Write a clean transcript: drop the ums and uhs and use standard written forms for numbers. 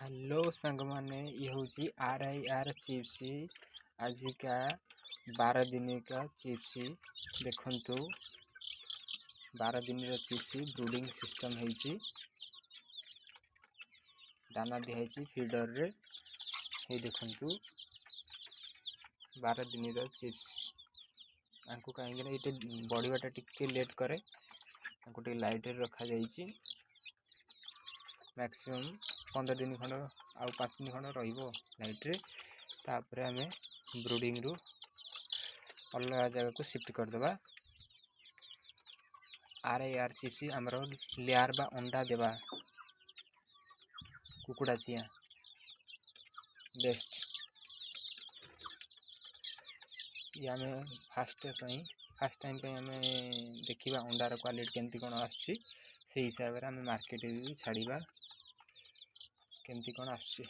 Hello सांग माने ये हूँ RIR चिप्स आजिका 12 दिन का चिप्स देखंतु 12 दिन चिप्स ब्रूडिंग सिस्टम है दाना दिखाई फीडर रे ये देखंतु 12 दिन चिप्स आंको कहीं ये बढ़वाटा टिके लेट करे टे लाइट रखा जाइए मैक्सिमम 15 दिन खंड आ 5 दिन खंड रईट रे तापर आम ब्रूडिंग रु अलग जगह को शिफ्ट करदे। RIR चिप्स आमर लेयर बा अंडा देवा कुकुड़ा चिया बेस्ट ये आम फास्ट टाइम पे आम देखा अंडार क्वालिटी केमती कौन आसुची से हिसाब से आम मार्केट छाड़ा केमती कौन आसुची।